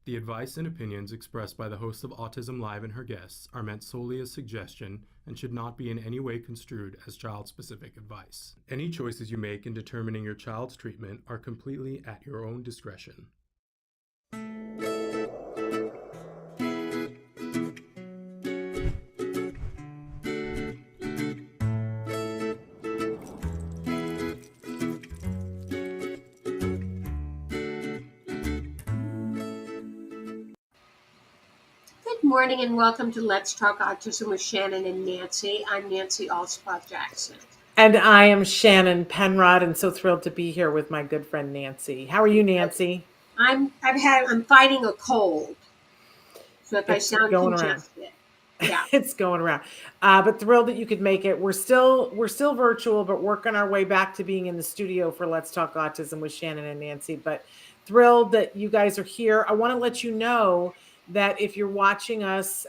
The advice and opinions expressed by the host of Autism Live and her guests are meant solely as suggestion and should not be in any way construed as child-specific advice. Any choices you make in determining your child's treatment are completely at your own discretion. Good morning and welcome to Let's Talk Autism with Shannon and Nancy. I'm Nancy Alspaugh Jackson. And I am Shannon Penrod, and so thrilled to be here with my good friend Nancy. How are you, Nancy? I'm fighting a cold, so if I sound congested, yeah, it's going around. But thrilled that you could make it. We're still virtual, but working our way back to being in the studio for Let's Talk Autism with Shannon and Nancy. But thrilled that you guys are here. I want to let you know that if you're watching us,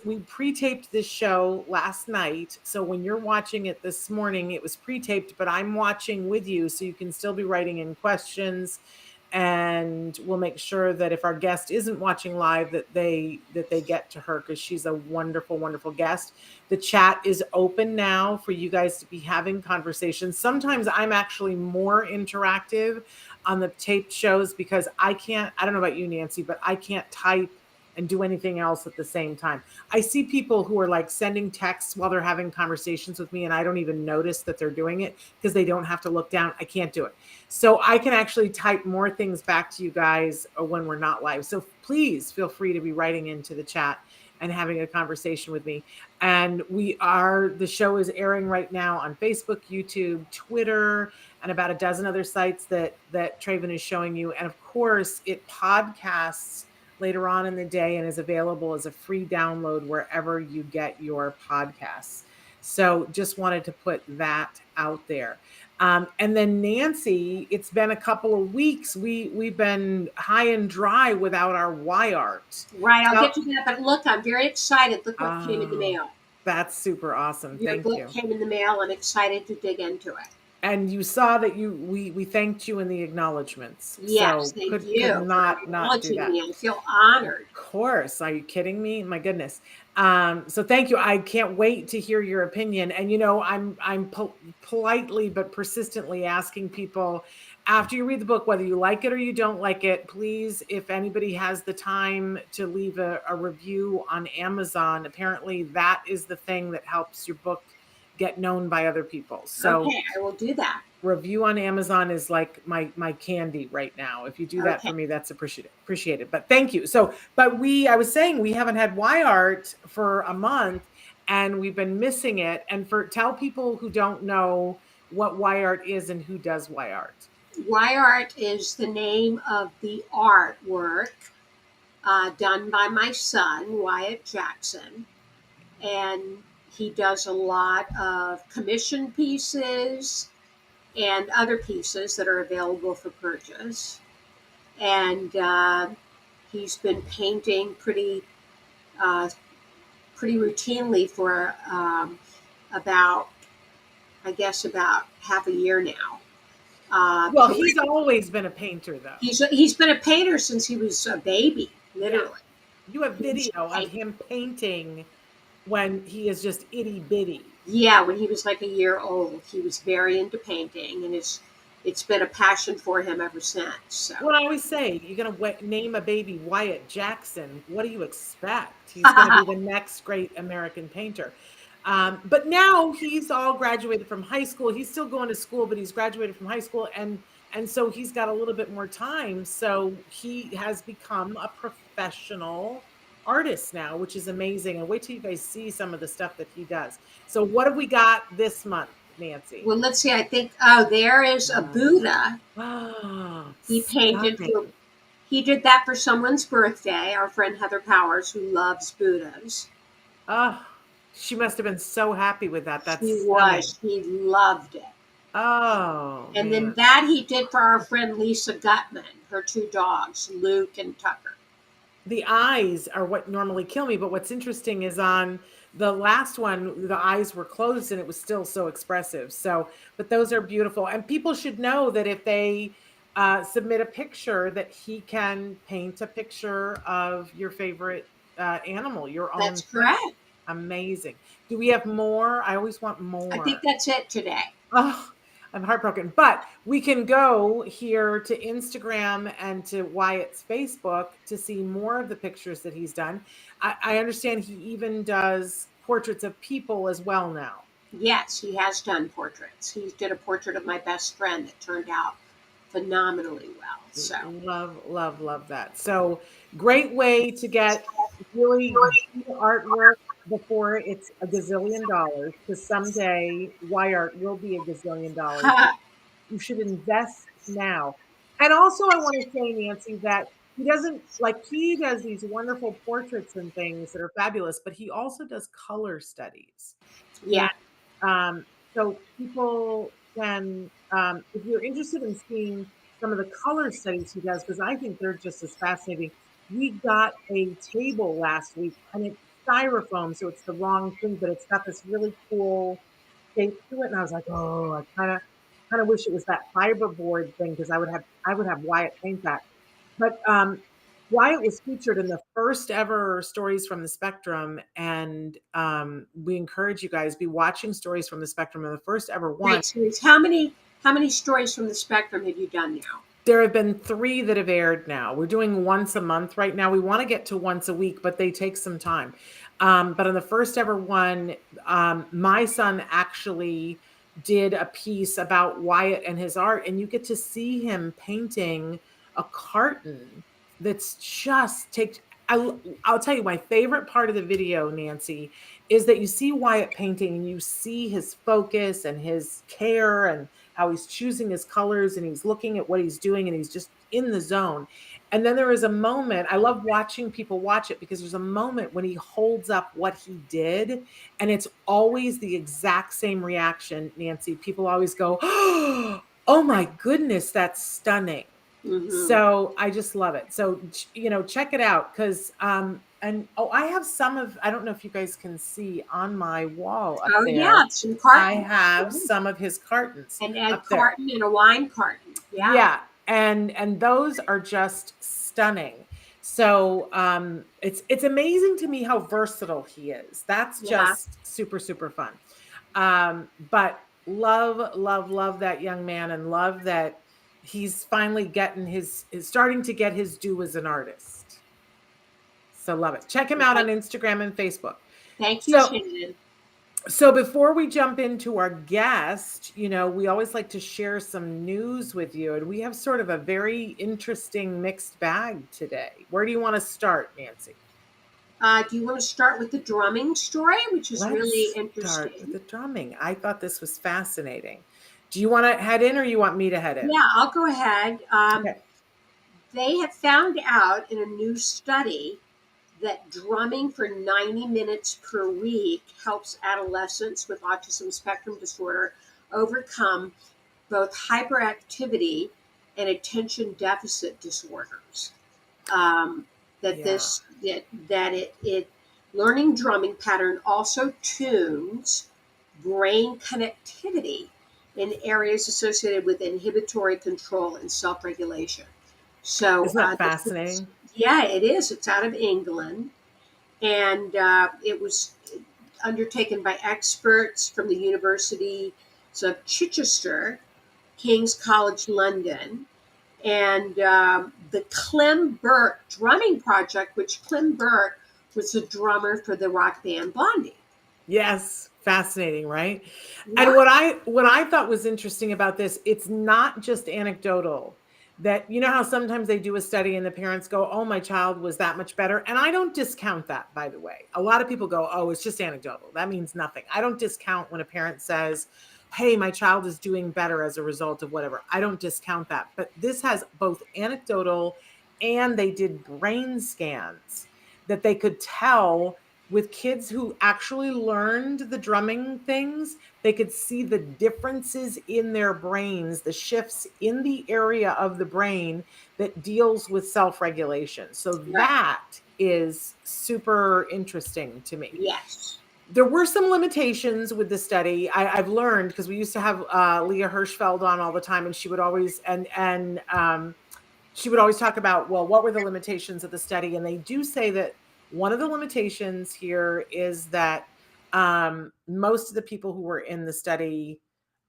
we pre-taped this show last night. So when you're watching it this morning, it was pre-taped, but I'm watching with you, so you can still be writing in questions. And we'll make sure that if our guest isn't watching live, that they get to her, because she's a wonderful, wonderful guest. The chat is open now for you guys to be having conversations. Sometimes I'm actually more interactive on the taped shows because I don't know about you, Nancy, but I can't type and do anything else at the same time. I see people who are like sending texts while they're having conversations with me, and I don't even notice that they're doing it because they don't have to look down. I can't do it. So I can actually type more things back to you guys when we're not live. So please feel free to be writing into the chat and having a conversation with me. And the show is airing right now on Facebook, YouTube, Twitter, and about a dozen other sites that Traven is showing you. And of course, it podcasts later on in the day and is available as a free download wherever you get your podcasts. So just wanted to put that out there. And then Nancy, it's been a couple of weeks. We've been high and dry without our WyArt. Right, I'll get to that. But look, I'm very excited. Look what came in the mail. That's super awesome. Thank you. Your book came in the mail. I'm excited to dig into it. And you saw that we thanked you in the acknowledgements. Yes, so thank you. Could not do that. Me. I feel honored. Of course. Are you kidding me? My goodness. So thank you. I can't wait to hear your opinion. And I'm politely but persistently asking people, after you read the book, whether you like it or you don't like it, please, if anybody has the time to leave a review on Amazon. Apparently that is the thing that helps your book get known by other people. So okay, I will do that. Review on Amazon is like my candy right now. If you do that for me, that's appreciated. But thank you. So, I was saying we haven't had WyArt for a month and we've been missing it. And tell people who don't know what WyArt is and who does WyArt. WyArt is the name of the artwork done by my son, Wyatt Jackson. And he does a lot of commission pieces and other pieces that are available for purchase. And he's been painting pretty routinely for about half a year now. Well, he's always been a painter, though. He's been a painter since he was a baby, literally. Yeah. You have video of him painting when he is just itty bitty. Yeah, when he was like a year old, he was very into painting, and it's been a passion for him ever since. So. Well, I always say, you're going to name a baby Wyatt Jackson. What do you expect? He's going to be the next great American painter. But now he's all graduated from high school. He's still going to school, but he's graduated from high school, and so he's got a little bit more time. So he has become a professional artist now, which is amazing. And wait till you guys see some of the stuff that he does. So what have we got this month, Nancy? Well, let's see. I think there is a Buddha. Oh, he painted. He did that for someone's birthday. Our friend Heather Powers, who loves Buddhas. Oh, she must have been so happy with that. She was. He loved it. Oh. And then that he did for our friend Lisa Gutman, her two dogs, Luke and Tucker. The eyes are what normally kill me, but what's interesting is on the last one, the eyes were closed and it was still so expressive. So, but those are beautiful. And people should know that if they submit a picture that he can paint a picture of your favorite animal, your own That's pet. correct. Amazing. Do we have more? I always want more. I think that's it today. Oh, I'm heartbroken. But we can go here to Instagram and to WyArt's Facebook to see more of the pictures that he's done. I understand he even does portraits of people as well now. Yes, he has done portraits. He did a portrait of my best friend that turned out phenomenally well. So Love that. So great way to get really good artwork before it's a gazillion dollars, because someday WyArt will be a gazillion dollars. You should invest now. And also, I want to say, Nancy, that he does these wonderful portraits and things that are fabulous, but he also does color studies. yeah, So people can, if you're interested in seeing some of the color studies he does, because I think they're just as fascinating. We got a table last week and it's styrofoam, so it's the wrong thing, but it's got this really cool shape to it. And I was like, oh, I kind of wish it was that fiberboard thing, because I would have WyArt paint that. But WyArt was featured in the first ever Stories from the Spectrum, and we encourage you guys be watching Stories from the Spectrum. And the first ever one. great series. How many stories from the spectrum have you done now? There have been 3 that have aired now. We're doing once a month right now. We want to get to once a week, but they take some time. But on the first ever one, my son actually did a piece about WyArt and his art, and you get to see him painting a carton that's just I'll tell you, my favorite part of the video, Nancy, is that you see WyArt painting and you see his focus and his care and how he's choosing his colors and he's looking at what he's doing and he's just in the zone. And then there is a moment, I love watching people watch it, because there's a moment when he holds up what he did, and it's always the exact same reaction, Nancy. People always go, oh my goodness, that's stunning. Mm-hmm. So I just love it. So, check it out, because I have some of, I don't know if you guys can see on my wall up there. Yeah, some cartons. I have some of his cartons. And a carton and a wine carton. Yeah. Yeah. And those are just stunning. So it's amazing to me how versatile he is. That's just super, super fun. But love that young man, and love that he's finally starting to get his due as an artist. So love it. Check him out on Instagram and Facebook. Thank you, Shannon. So before we jump into our guest, we always like to share some news with you, and we have sort of a very interesting mixed bag today. Where do you want to start, Nancy? Do you want to start with the drumming story, which is really interesting? Start with the drumming. I thought this was fascinating. Do you want to head in, or you want me to head in? Yeah, I'll go ahead. Okay. They have found out in a new study that drumming for 90 minutes per week helps adolescents with autism spectrum disorder overcome both hyperactivity and attention deficit disorders. Learning drumming pattern also tunes brain connectivity in areas associated with inhibitory control and self-regulation. So isn't that fascinating? Yeah, it is. It's out of England, and it was undertaken by experts from the University of Chichester, King's College London, and the Clem Burke Drumming Project, which Clem Burke was the drummer for the rock band Blondie. Yes, fascinating, right? Yeah. And what I thought was interesting about this, it's not just anecdotal. That, how sometimes they do a study and the parents go, oh, my child was that much better. And I don't discount that, by the way. A lot of people go, oh, it's just anecdotal. That means nothing. I don't discount when a parent says, hey, my child is doing better as a result of whatever. I don't discount that. But this has both anecdotal, and they did brain scans that they could tell with kids who actually learned the drumming things. They could see the differences in their brains, the shifts in the area of the brain that deals with self-regulation. So that is super interesting to me. Yes. There were some limitations with the study. I've learned, because we used to have Leah Hirschfeld on all the time, and she would always she would always talk about, well, what were the limitations of the study? And they do say that one of the limitations here is that most of the people who were in the study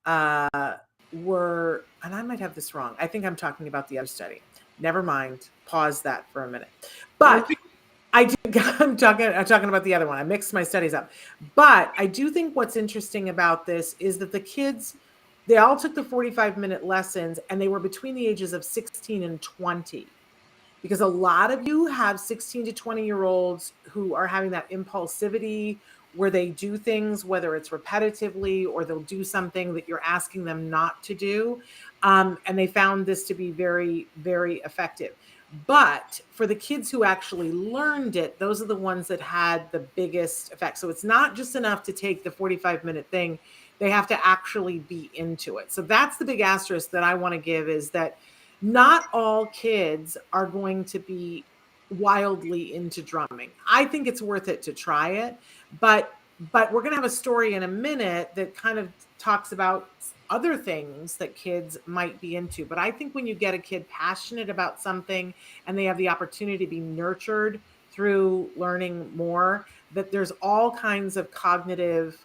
were, and I might have this wrong. I think I'm talking about the other study. Never mind. Pause that for a minute. But I'm talking about the other one. I mixed my studies up. But I do think what's interesting about this is that the kids, they all took the 45-minute lessons, and they were between the ages of 16 and 20. Because a lot of you have 16 to 20-year-olds who are having that impulsivity where they do things, whether it's repetitively or they'll do something that you're asking them not to do. And they found this to be very, very effective. But for the kids who actually learned it, those are the ones that had the biggest effect. So it's not just enough to take the 45-minute thing. They have to actually be into it. So that's the big asterisk that I want to give, is that not all kids are going to be wildly into drumming. I think it's worth it to try it, but we're going to have a story in a minute that kind of talks about other things that kids might be into. But I think when you get a kid passionate about something and they have the opportunity to be nurtured through learning more, that there's all kinds of cognitive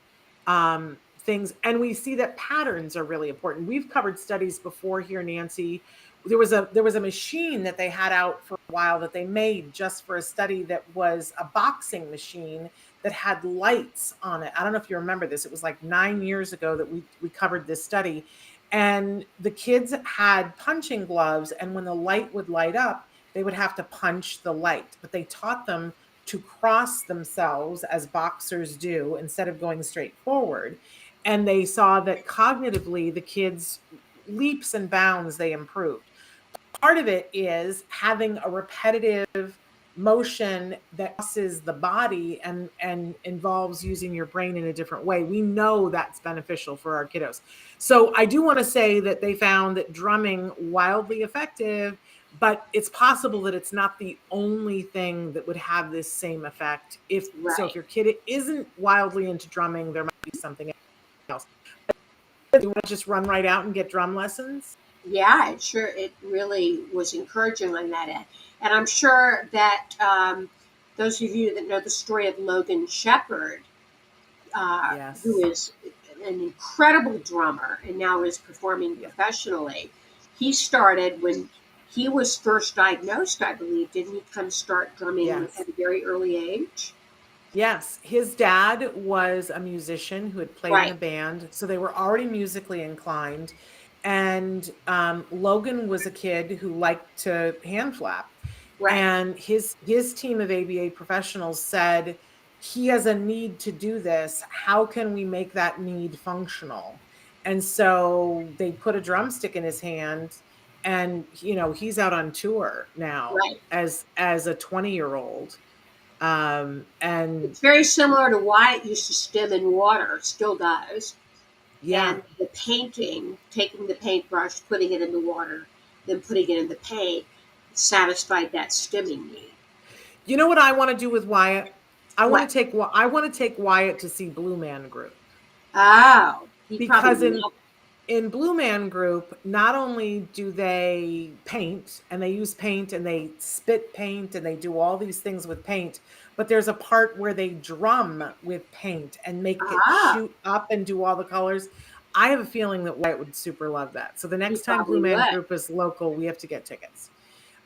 things. And we see that patterns are really important. We've covered studies before here, Nancy. There was a machine that they had out for a while that they made just for a study that was a boxing machine that had lights on it. I don't know if you remember this. It was like 9 years ago that we covered this study. And the kids had punching gloves, and when the light would light up, they would have to punch the light. But they taught them to cross themselves as boxers do instead of going straight forward. And they saw that cognitively, the kids, leaps and bounds, they improved. Part of it is having a repetitive motion that crosses the body and involves using your brain in a different way. We know that's beneficial for our kiddos. So I do want to say that they found that drumming wildly effective, but it's possible that it's not the only thing that would have this same effect. So if your kid isn't wildly into drumming, there might be something else. You want to just run right out and get drum lessons? Yeah, it really was encouraging on that end. And I'm sure that those of you that know the story of Logan Shepherd, Yes. who is an incredible drummer and now is performing professionally, he started when he was first diagnosed, I believe. Didn't he come start drumming at a very early age? Yes, his dad was a musician who had played in a band, so they were already musically inclined. And Logan was a kid who liked to hand flap. And his team of ABA professionals said, he has a need to do this. How can we make that need functional? And so they put a drumstick in his hand, and he's out on tour now as a 20-year-old. And it's very similar to why it used to stem in water, still does. Yeah. And the painting, taking the paintbrush, putting it in the water, then putting it in the paint, satisfied that stimming need. You know what I want to do with WyArt? I want to take WyArt to see Blue Man Group. Oh, because in Blue Man Group, not only do they paint, and they use paint, and they spit paint, and they do all these things with paint, but there's a part where they drum with paint and make it shoot up and do all the colors. I have a feeling that WyArt would super love that. So the next time Blue Man Group is local, we have to get tickets.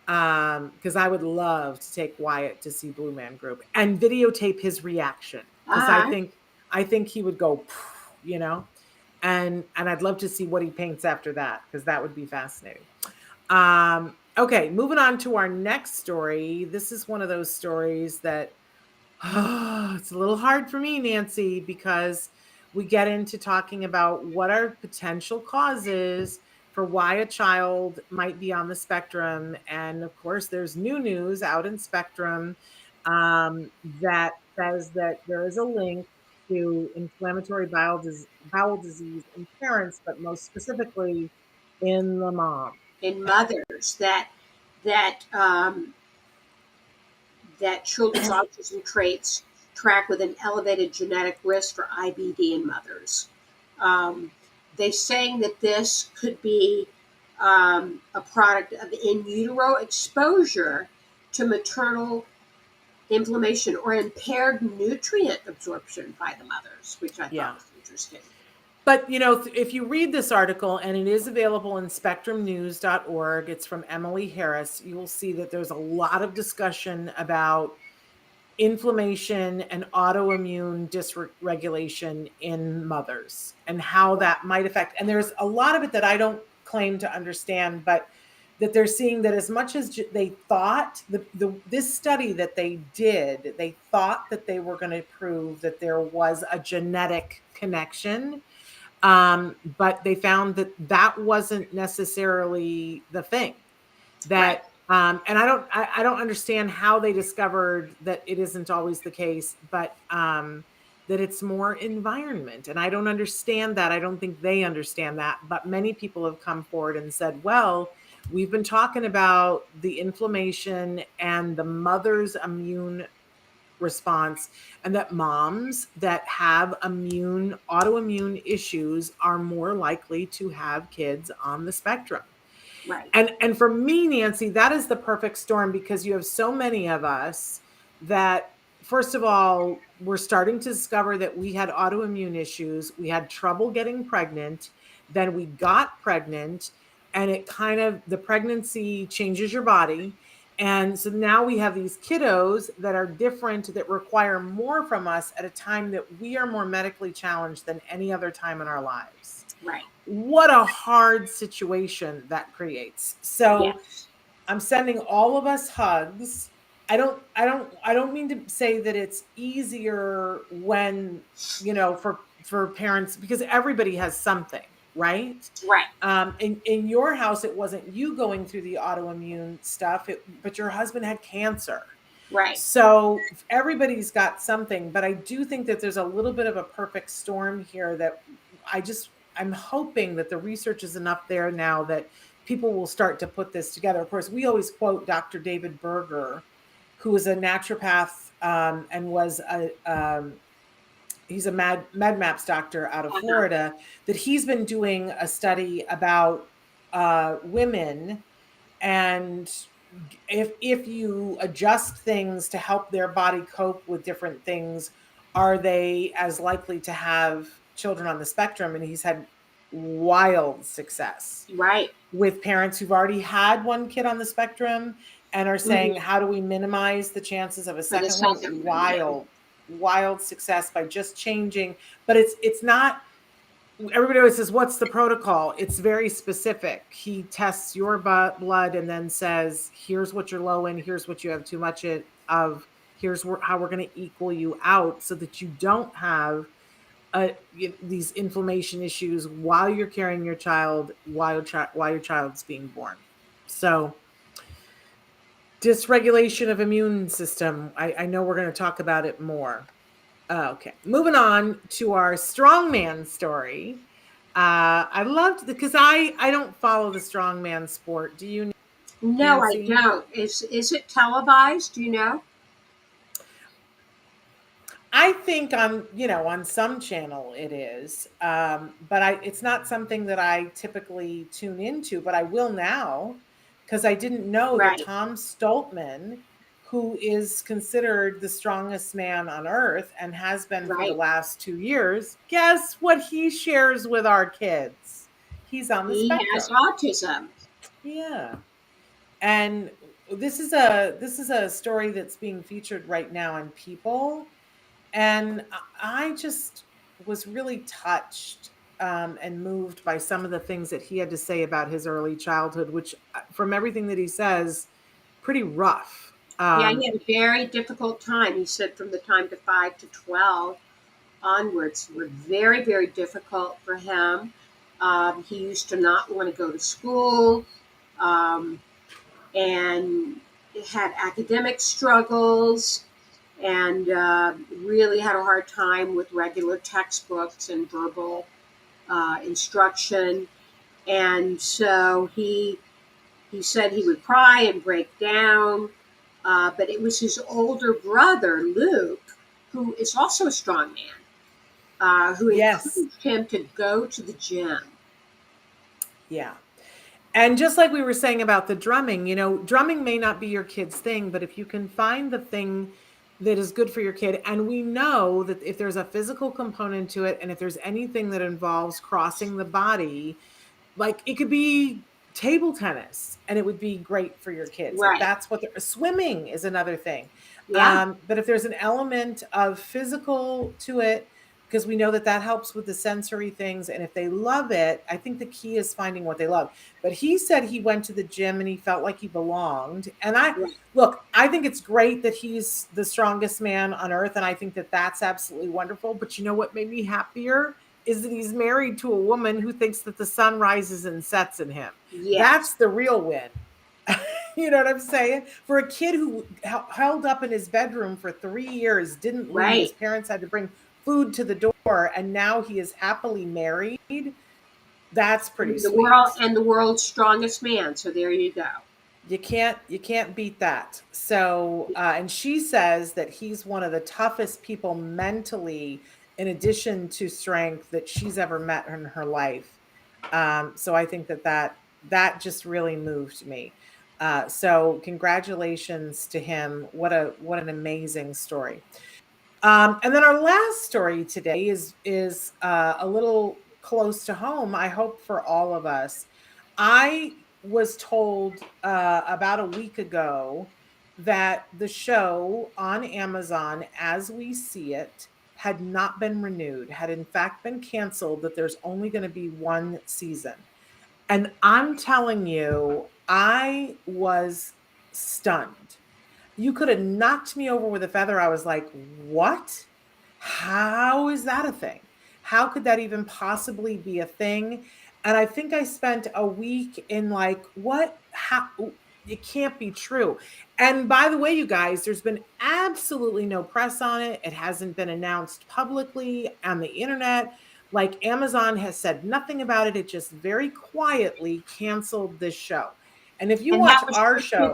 Because I would love to take WyArt to see Blue Man Group and videotape his reaction. Because I think he would go, and I'd love to see what he paints after that, because that would be fascinating. Okay, moving on to our next story. This is one of those stories that it's a little hard for me, Nancy, because we get into talking about what are potential causes for why a child might be on the spectrum. And of course, there's new news out in Spectrum that says that there is a link to inflammatory bowel disease in parents, but most specifically in the mom. In mothers, that children's autism traits track with an elevated genetic risk for IBD in mothers. They're saying that this could be a product of in utero exposure to maternal inflammation or impaired nutrient absorption by the mothers, which I thought was interesting. But, if you read this article, and it is available in spectrumnews.org, it's from Emily Harris, you will see that there's a lot of discussion about inflammation and autoimmune dysregulation in mothers and how that might affect. And there's a lot of it that I don't claim to understand, but that they're seeing that as much as they thought, this study that they did, they thought that they were going to prove that there was a genetic connection. But they found that wasn't necessarily the thing. That and I don't understand how they discovered that it isn't always the case, but that it's more environment. And I don't understand that. I don't think they understand that. But many people have come forward and said, well, we've been talking about the inflammation and the mother's immune response, and that moms that have autoimmune issues are more likely to have kids on the spectrum. Right. And for me, Nancy, that is the perfect storm, because you have so many of us that, first of all, we're starting to discover that we had autoimmune issues. We had trouble getting pregnant. Then we got pregnant, and the pregnancy changes your body. And so now we have these kiddos that are different, that require more from us at a time that we are more medically challenged than any other time in our lives. Right. What a hard situation that creates. So I'm sending all of us hugs. I don't mean to say that it's easier when, for parents, because everybody has something. Right. In your house, it wasn't you going through the autoimmune stuff, but your husband had cancer. Right. So everybody's got something, but I do think that there's a little bit of a perfect storm here that I'm hoping that the research is enough there now that people will start to put this together. Of course, we always quote Dr. David Berger, who is a naturopath and was he's a MedMaps doctor out of Florida, that he's been doing a study about women, and if you adjust things to help their body cope with different things, are they as likely to have children on the spectrum? And he's had wild success with parents who've already had one kid on the spectrum and are saying, how do we minimize the chances of a second one? Wild success by just changing. But it's not, everybody always says, what's the protocol? It's very specific. He tests your blood and then says, here's what you're low in, here's what you have too much of, here's how we're going to equal you out so that you don't have these inflammation issues while you're carrying your child, while your child's being born. So dysregulation of immune system. I know we're going to talk about it more. Okay, moving on to our strongman story. I loved because I don't follow the strongman sport. Do you? No, Nancy? I don't. Is it televised? Do you know? I think on some channel it is, but it's not something that I typically tune into. But I will now, because I didn't know that Tom Stoltman, who is considered the strongest man on earth and has been for the last 2 years, guess what he shares with our kids? He's on the spectrum. He has autism. Yeah. And this is a story that's being featured right now on People. And I just was really touched and moved by some of the things that he had to say about his early childhood, which, from everything that he says, pretty rough. He had a very difficult time. He said from the time to 5 to 12 onwards were very, very difficult for him. He used to not want to go to school and had academic struggles. And really had a hard time with regular textbooks and verbal instruction. And so he said he would cry and break down. But it was his older brother, Luke, who is also a strong man, who Yes. encouraged him to go to the gym. Yeah. And just like we were saying about the drumming, drumming may not be your kid's thing, but if you can find the thing that is good for your kid, and we know that if there's a physical component to it, and if there's anything that involves crossing the body, like it could be table tennis and it would be great for your kids. Like Right. that's what swimming is another thing. Yeah. But if there's an element of physical to it, because we know that that helps with the sensory things. And if they love it, I think the key is finding what they love. But he said he went to the gym and he felt like he belonged. And Right. look, I think it's great that he's the strongest man on earth. And I think that that's absolutely wonderful. But you know what made me happier is that he's married to a woman who thinks that the sun rises and sets in him. Yes. That's the real win. You know what I'm saying? For a kid who held up in his bedroom for 3 years, didn't leave, Right. his parents had to bring food to the door, and now he is happily married. That's pretty The sweet. the world's strongest man. So there you go. You can't beat that. So, and she says that he's one of the toughest people mentally, in addition to strength, that she's ever met in her life. So I think that just really moved me. So congratulations to him. What an amazing story. And then our last story today is a little close to home, I hope, for all of us. I was told about a week ago that the show on Amazon, As We See It, had not been renewed, had in fact been canceled, that there's only going to be one season. And I'm telling you, I was stunned. You could have knocked me over with a feather. I was like, what? How is that a thing? How could that even possibly be a thing? And I think I spent a week in like, what? How? It can't be true. And by the way, you guys, there's been absolutely no press on it. It hasn't been announced publicly on the internet. Like Amazon has said nothing about it. It just very quietly canceled this show. And if you And watch that was our just, show,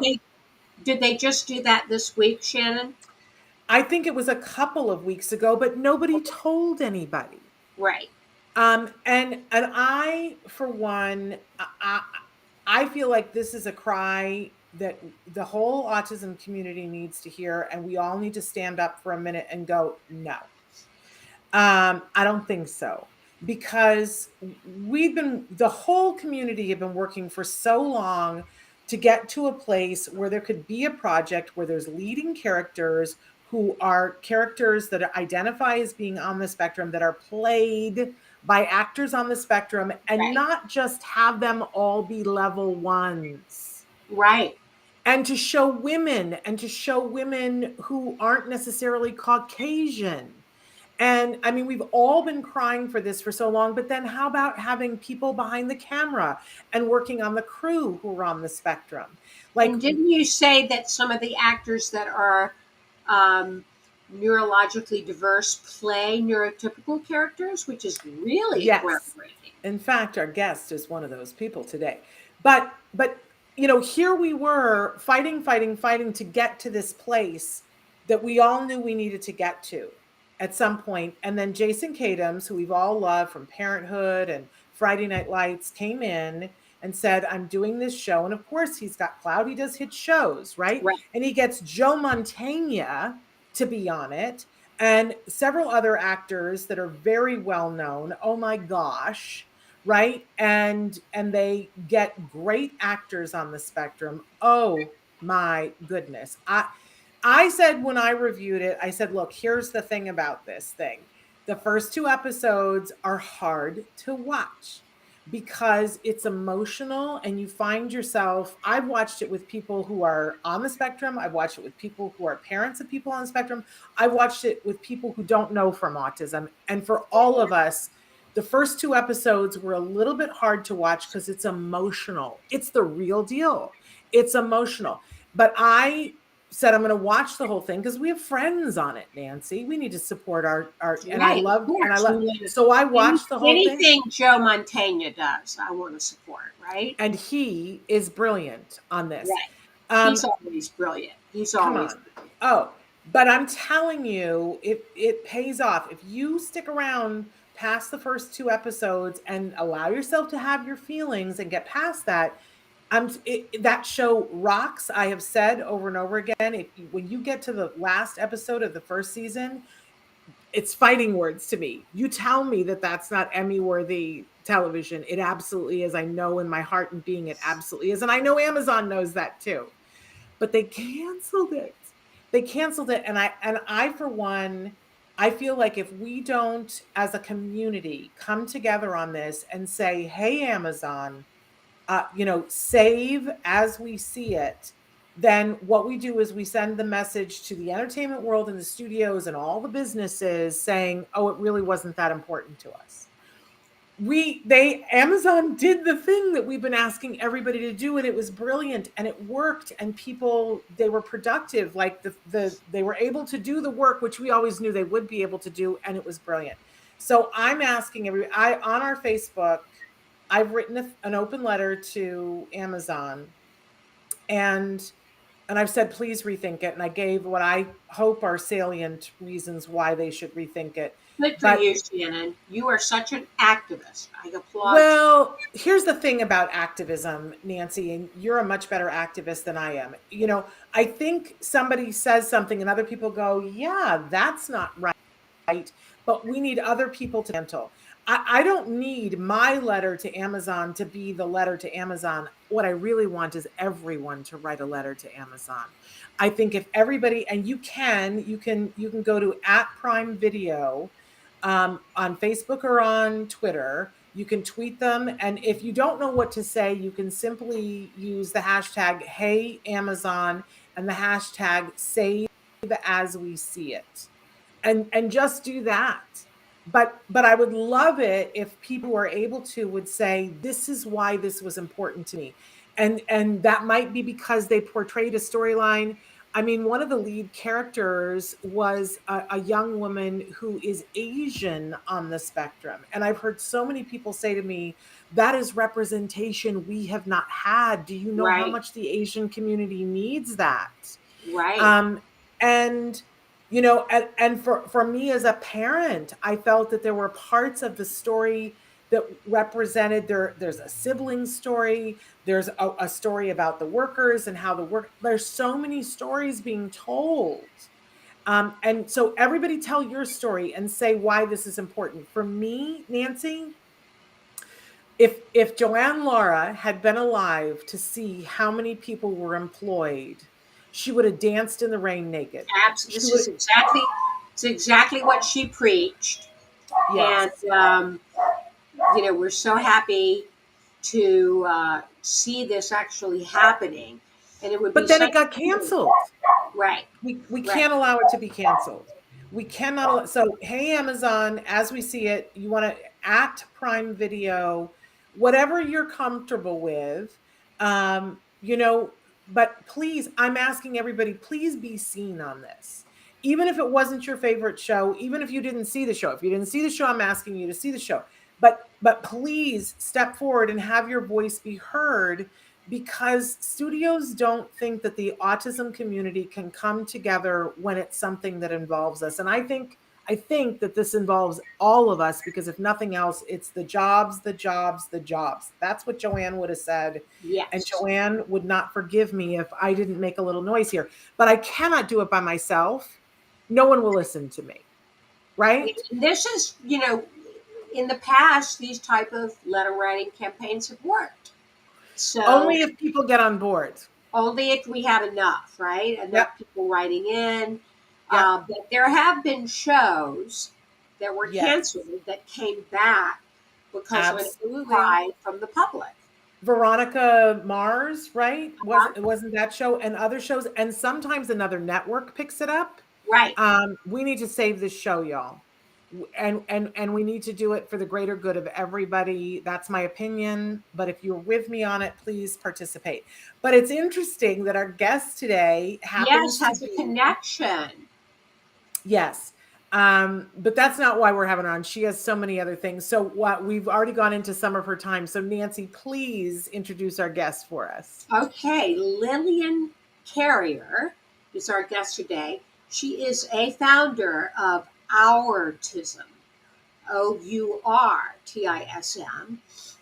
did they just do that this week, Shannon? I think it was a couple of weeks ago, but nobody told anybody. Right. And I, for one, I feel like this is a cry that the whole autism community needs to hear, and we all need to stand up for a minute and go, no. I don't think so, because the whole community have been working for so long to get to a place where there could be a project where there's leading characters who are characters that identify as being on the spectrum, that are played by actors on the spectrum, and Right. not just have them all be level ones. Right. And to show women who aren't necessarily Caucasian. And I mean, we've all been crying for this for so long, but then how about having people behind the camera and working on the crew who are on the spectrum? Like, And didn't you say that some of the actors that are neurologically diverse play neurotypical characters, which is really yes. groundbreaking? In fact, our guest is one of those people today. But here we were fighting to get to this place that we all knew we needed to get to at some point. And then Jason Katims, who we've all loved from Parenthood and Friday Night Lights, came in and said, I'm doing this show. And of course, he's got clout. He does hit shows, right? And he gets Joe Mantegna to be on it, and several other actors that are very well known. Oh my gosh, right? And they get great actors on the spectrum. Oh my goodness. I said when I reviewed it, I said, look, here's the thing about this thing. The first 2 episodes are hard to watch because it's emotional, and you find yourself, I've watched it with people who are on the spectrum. I've watched it with people who are parents of people on the spectrum. I've watched it with people who don't know from autism. And for all of us, the first 2 episodes were a little bit hard to watch because it's emotional. It's the real deal. It's emotional. But I said, I'm going to watch the whole thing because we have friends on it, Nancy. We need to support our and I love, so I watched the whole thing. Anything Joe Mantegna does, I want to support, right? And he is brilliant on this. Right. He's always brilliant. He's always brilliant. Oh, But I'm telling you, it pays off. If you stick around past the first 2 episodes and allow yourself to have your feelings and get past that, that show rocks. I have said over and over again, when you get to the last episode of the first season, it's fighting words to me. You tell me that that's not Emmy worthy television. It absolutely is. I know in my heart and being it absolutely is. And I know Amazon knows that too. But they canceled it. They canceled it. And I for one, I feel like if we don't as a community come together on this and say, hey, Amazon, save as we see it, then what we do is we send the message to the entertainment world and the studios and all the businesses saying, oh, it really wasn't that important to us. Amazon did the thing that we've been asking everybody to do, and it was brilliant and it worked, and people, they were productive. Like they were able to do the work, which we always knew they would be able to do. And it was brilliant. So I'm asking on our Facebook, I've written an open letter to Amazon, and I've said, please rethink it. And I gave what I hope are salient reasons why they should rethink it. Good for you, Shannon. You are such an activist. I applaud you. Well, here's the thing about activism, Nancy, and you're a much better activist than I am. I think somebody says something and other people go, yeah, that's not right. But we need other people to handle. I don't need my letter to Amazon to be the letter to Amazon. What I really want is everyone to write a letter to Amazon. I think if everybody, and you can go to @Prime Video on Facebook or on Twitter. You can tweet them. And if you don't know what to say, you can simply use the hashtag Hey Amazon and the hashtag Save as we see it. And just do that. But I would love it if people who are able to would say, this is why this was important to me. And that might be because they portrayed a storyline. I mean, one of the lead characters was a young woman who is Asian on the spectrum. And I've heard so many people say to me, that is representation we have not had. Do you know how much the Asian community needs that? Right. And for me as a parent, I felt that there were parts of the story that represented there's a sibling story, there's a story about the workers and how there's so many stories being told. And so everybody tell your story and say why this is important. For me, Nancy, if Joanne Laura had been alive to see how many people were employed, she would have danced in the rain naked. Absolutely. It's exactly what she preached. Yes. And, we're so happy to see this actually happening. And it would But then it got canceled. Right. We can't allow it to be canceled. We cannot. So, hey, Amazon, as we see it, you want to @Prime Video, whatever you're comfortable with, but please, I'm asking everybody, please be seen on this. Even if it wasn't your favorite show, even if you didn't see the show, if you didn't see the show, I'm asking you to see the show. But please step forward and have your voice be heard, because studios don't think that the autism community can come together when it's something that involves us. And I think that this involves all of us, because if nothing else, it's the jobs. That's what Joanne would have said. Yes. And Joanne would not forgive me if I didn't make a little noise here. But I cannot do it by myself. No one will listen to me. Right? This is, in the past, these type of letter writing campaigns have worked. So only if people get on board. Only if we have enough, right? Enough people writing in. Yep. But there have been shows that were canceled that came back because of an cry from the public. Veronica Mars, right? Wasn't that show, and other shows, and sometimes another network picks it up. Right. We need to save this show, y'all. And we need to do it for the greater good of everybody. That's my opinion. But if you're with me on it, please participate. But it's interesting that our guest today has a connection. Yes. But that's not why we're having her on. She has so many other things. So we've already gone into some of her time. So Nancy, please introduce our guest for us. Okay. Lillian Carrier is our guest today. She is a founder of Ourtism, Ourtism.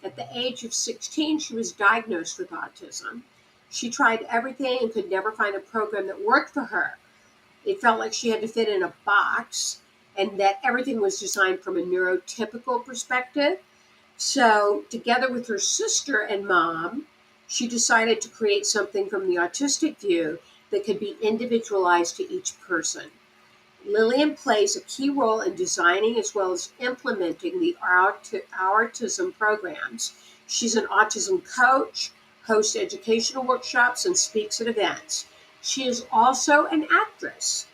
At the age of 16, she was diagnosed with autism. She tried everything and could never find a program that worked for her. It felt like she had to fit in a box and that everything was designed from a neurotypical perspective. So, together with her sister and mom, she decided to create something from the autistic view that could be individualized to each person. Lillian plays a key role in designing as well as implementing the Autism Programs. She's an autism coach, hosts educational workshops, and speaks at events. She is also an actress.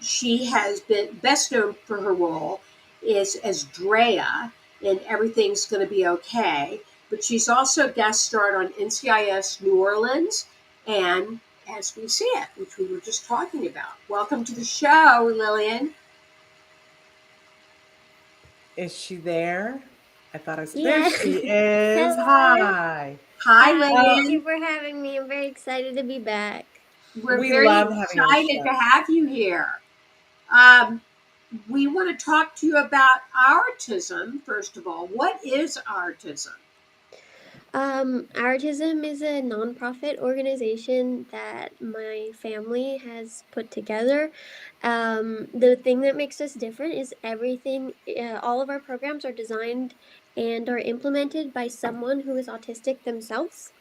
She has been best known for her role is as Drea in Everything's Gonna Be Okay, but she's also guest starred on NCIS New Orleans and As We See It, which we were just talking about. Welcome to the show, Lillian. Is she there? I thought I said, Yeah. there she is. Hello. Hi. Hi, Thank Lillian. you for having me. I'm very excited to be back. We're We very love having you on the excited show. to have you here. We want to talk to you about Autism, first of all. What is Autism? Artism is a nonprofit organization that my family has put together. The thing that makes us different is everything, all of our programs are designed and are implemented by someone who is autistic themselves.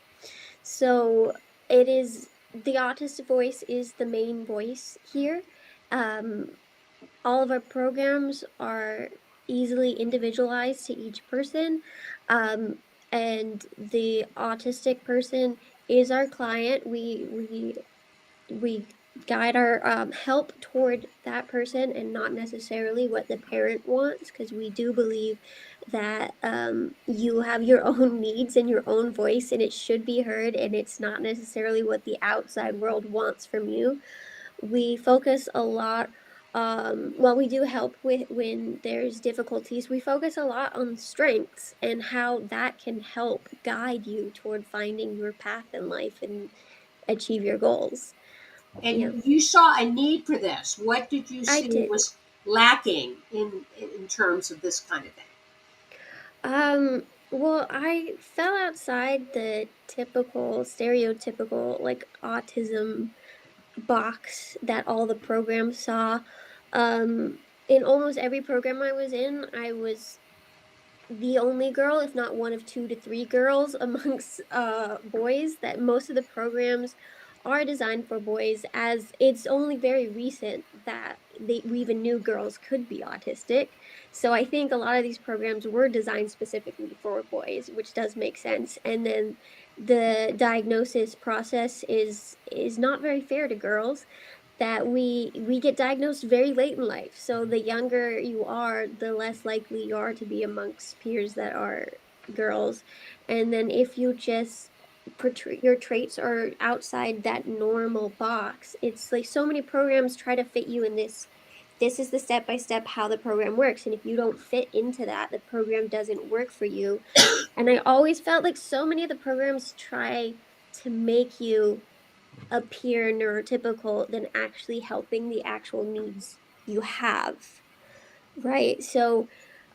So it is the autistic voice is the main voice here. All of our programs are easily individualized to each person. And the autistic person is our client. We guide our help toward that person and not necessarily what the parent wants, because we do believe that you have your own needs and your own voice, and it should be heard, and it's not necessarily what the outside world wants from you. We focus a lot, while we do help with when there's difficulties, we focus a lot on strengths and how that can help guide you toward finding your path in life and achieve your goals. Yeah, And you saw a need for this. What did you I see did. was lacking in terms of this kind of thing? Well, I fell outside the typical, stereotypical, like autism box that all the programs saw. In almost every program I was in, I was the only girl, if not one of 2 to 3 girls amongst boys. That most of the programs are designed for boys, as it's only very recent that we even knew girls could be autistic. So I think a lot of these programs were designed specifically for boys, which does make sense. And then the diagnosis process is not very fair to girls, that we get diagnosed very late in life. So the younger you are, the less likely you are to be amongst peers that are girls. And then if you just portray your traits are outside that normal box, it's like so many programs try to fit you in this is the step by step how the program works, and if you don't fit into that, the program doesn't work for you. And I always felt like so many of the programs try to make you appear neurotypical than actually helping the actual needs you have. Right. So,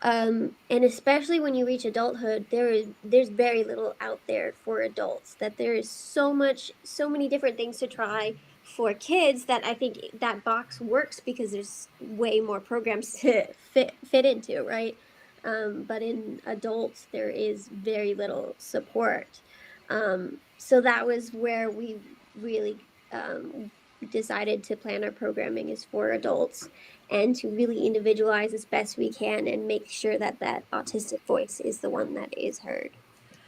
and especially when you reach adulthood, there's very little out there for adults. That there is so many different things to try for kids, that I think that box works because there's way more programs to fit into, right? But in adults, there is very little support. So that was where we really decided to plan our programming is for adults, and to really individualize as best we can and make sure that that autistic voice is the one that is heard.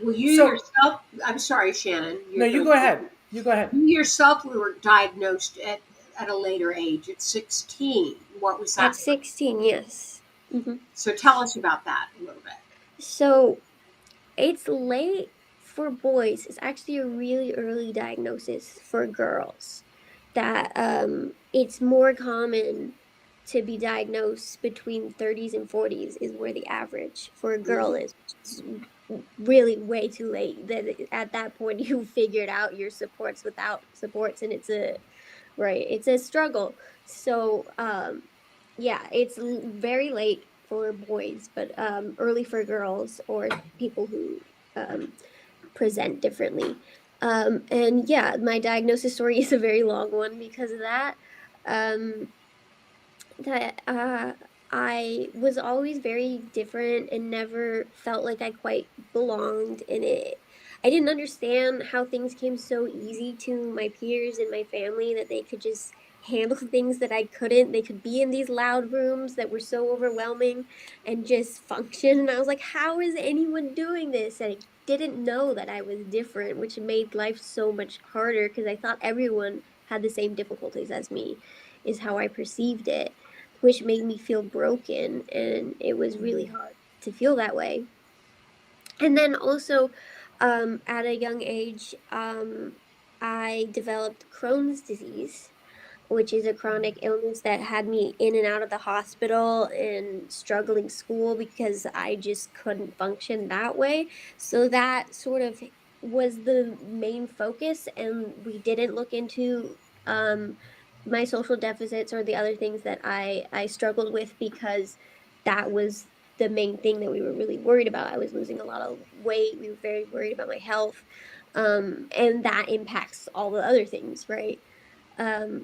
Well, you So, yourself, I'm sorry, Shannon. no, you go ahead. You go ahead. You yourself were diagnosed at a later age, at 16. What was that? At 16, yes. Mm-hmm. So tell us about that a little bit. So it's late for boys. It's actually a really early diagnosis for girls. That it's more common to be diagnosed between 30s and 40s is where the average for a girl is. It's really way too late. That at that point you figured out your supports without supports, and it's a right? It's a struggle. So, yeah, it's very late for boys, but early for girls or people who um, present differently. And yeah, my diagnosis story is a very long one because of that. Um, that I was always very different and never felt like I quite belonged in it. I didn't understand how things came so easy to my peers and my family that they could just handle things that I couldn't. They could be in these loud rooms that were so overwhelming and just function. And I was like, how is anyone doing this? And I didn't know that I was different, which made life so much harder because I thought everyone had the same difficulties as me, is how I perceived it, which made me feel broken. And it was really hard to feel that way. And then also, at a young age, I developed Crohn's disease, which is a chronic illness that had me in and out of the hospital and struggling school because I just couldn't function that way. So that sort of was the main focus, and we didn't look into my social deficits or the other things that I struggled with because that was the main thing that we were really worried about. I was losing a lot of weight. We were very worried about my health. And that impacts all the other things, right?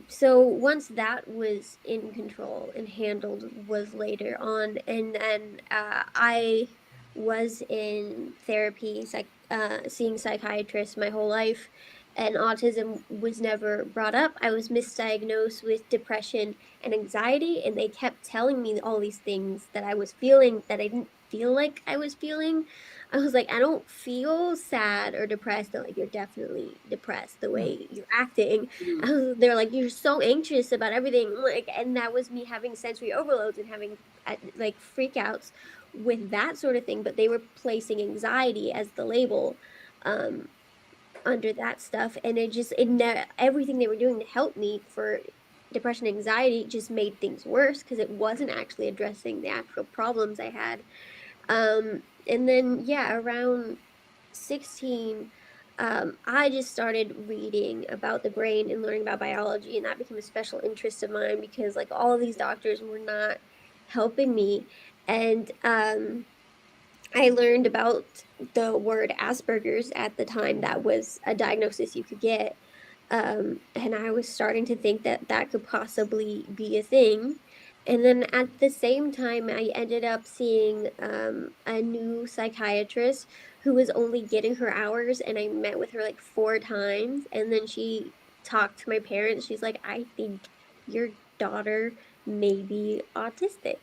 So once that was in control and handled was later on, and then I was in therapy, seeing psychiatrists my whole life, and autism was never brought up. I was misdiagnosed with depression and anxiety, and they kept telling me all these things that I was feeling that I didn't feel like I was feeling. I was like, I don't feel sad or depressed. They're like, you're definitely depressed the way you're acting. They're like, you're so anxious about everything, like, and that was me having sensory overloads and having like freakouts with that sort of thing. But they were placing anxiety as the label um under that stuff, and everything they were doing to help me for depression and anxiety just made things worse because it wasn't actually addressing the actual problems I had. And then yeah, around 16, I just started reading about the brain and learning about biology, and that became a special interest of mine because like all of these doctors were not helping me. And I learned about the word Asperger's at the time. That was a diagnosis you could get. And I was starting to think that that could possibly be a thing. And then at the same time, I ended up seeing a new psychiatrist who was only getting her hours, and I met with her like 4 times. And then she talked to my parents. She's like, I think your daughter may be autistic.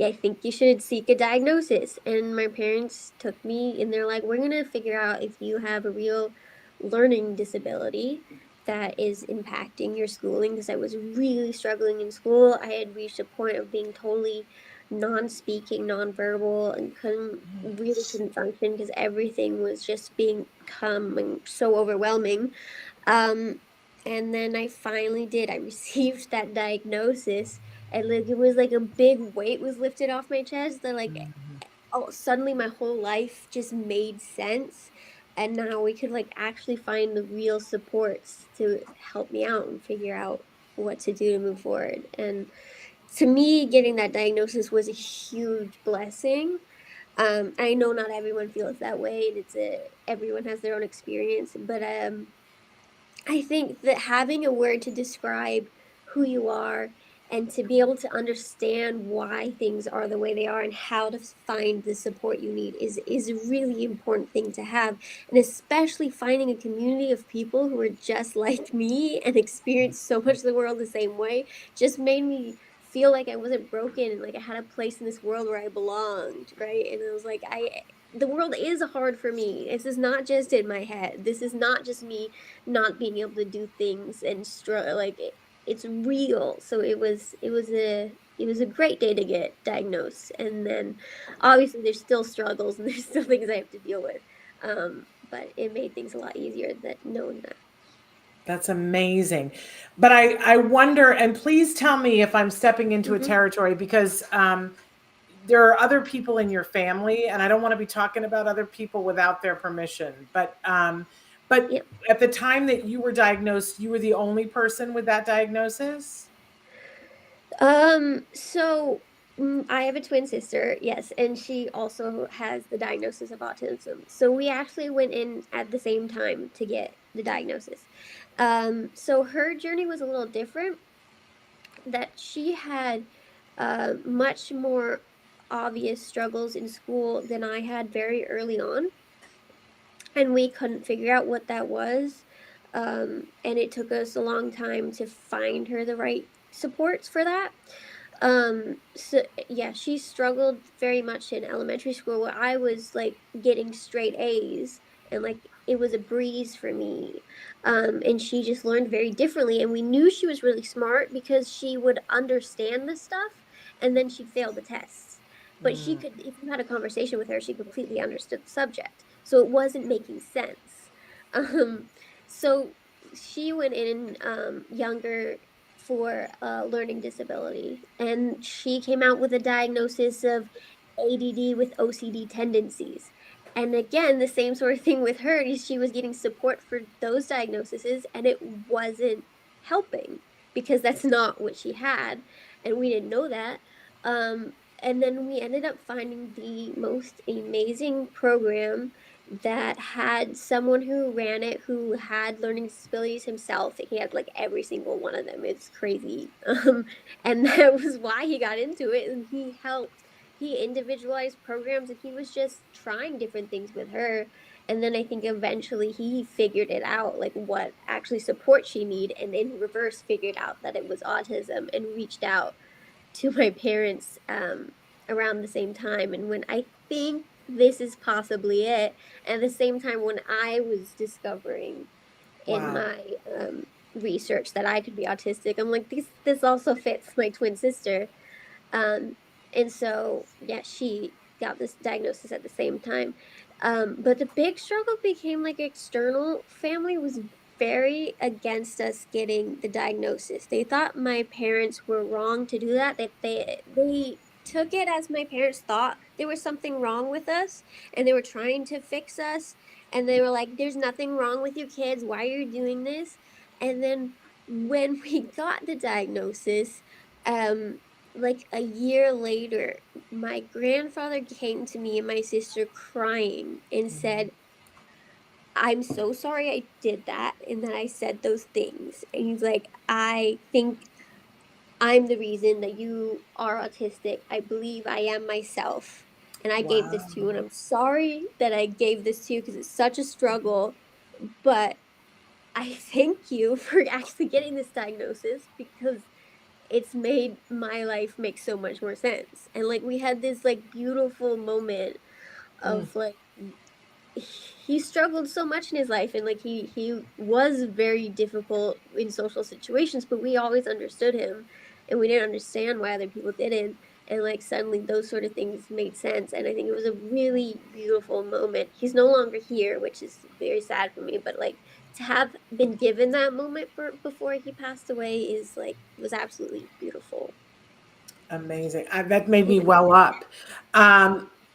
I think you should seek a diagnosis. And my parents took me and they're like, we're going to figure out if you have a real learning disability that is impacting your schooling. Because I was really struggling in school. I had reached a point of being totally non-speaking, non-verbal, and couldn't function because everything was just becoming so overwhelming. Um, and then I finally did. I received that diagnosis, and like it was like a big weight was lifted off my chest. That like, oh, suddenly my whole life just made sense, and now we could like actually find the real supports to help me out and figure out what to do to move forward. And to me, getting that diagnosis was a huge blessing. I know not everyone feels that way, and everyone has their own experience, but I think that having a word to describe who you are and to be able to understand why things are the way they are and how to find the support you need is a really important thing to have. And especially finding a community of people who are just like me and experience so much of the world the same way just made me feel like I wasn't broken and like I had a place in this world where I belonged, right? And I was like, the world is hard for me. This is not just in my head. This is not just me not being able to do things and it's real. So it was a great day to get diagnosed. And then obviously there's still struggles and there's still things I have to deal with. But it made things a lot easier that knowing that. That's amazing. But I wonder, and please tell me if I'm stepping into a Mm-hmm. territory, because there are other people in your family, and I don't want to be talking about other people without their permission. But But Yep. at the time that you were diagnosed, you were the only person with that diagnosis? So I have a twin sister, yes, and she also has the diagnosis of autism. So we actually went in at the same time to get the diagnosis. So her journey was a little different, that she had much more obvious struggles in school than I had very early on, and we couldn't figure out what that was. And it took us a long time to find her the right supports for that. So yeah, she struggled very much in elementary school, where I was like getting straight A's, and like it was a breeze for me. And she just learned very differently, and we knew she was really smart because she would understand the stuff and then she'd fail the tests. But she Mm, could, if you had a conversation with her, she completely understood the subject. So it wasn't making sense. Um, so she went in younger for a learning disability, and she came out with a diagnosis of ADD with OCD tendencies. And again, the same sort of thing with her is she was getting support for those diagnoses, and it wasn't helping because that's not what she had, and we didn't know that. And then we ended up finding the most amazing program that had someone who ran it who had learning disabilities himself. He had like every single one of them. It's crazy. And that was why he got into it. And he individualized programs, and he was just trying different things with her. And then I think eventually he figured it out, like what actually support she need, and in reverse figured out that it was autism and reached out to my parents around the same time. And when I think this is possibly it, at the same time when I was discovering in wow. my research that I could be autistic, I'm like, this also fits my twin sister. um, and so, yeah, she got this diagnosis at the same time. But the big struggle became like external family was very against us getting the diagnosis. They thought my parents were wrong to do that. That they took it as my parents thought there was something wrong with us, and they were trying to fix us. And they were like, "There's nothing wrong with you kids. Why are you doing this?" And then when we got the diagnosis, um, like a year later, my grandfather came to me and my sister crying and Mhm. said, "I'm so sorry I did that and that I said those things." And he's like, "I think I'm the reason that you are autistic. I believe I am myself. And I gave this to you. And Wow. I'm sorry that I gave this to you because it's such a struggle. But I thank you for actually getting this diagnosis because it's made my life make so much more sense." And like we had this like beautiful moment Mm. of like he struggled so much in his life, and like he was very difficult in social situations, but we always understood him, and we didn't understand why other people didn't. And like suddenly those sort of things made sense, and I think it was a really beautiful moment. He's no longer here, which is very sad for me, but like to have been given that moment for before he passed away is like was absolutely beautiful. Amazing. That made me Yeah. well up.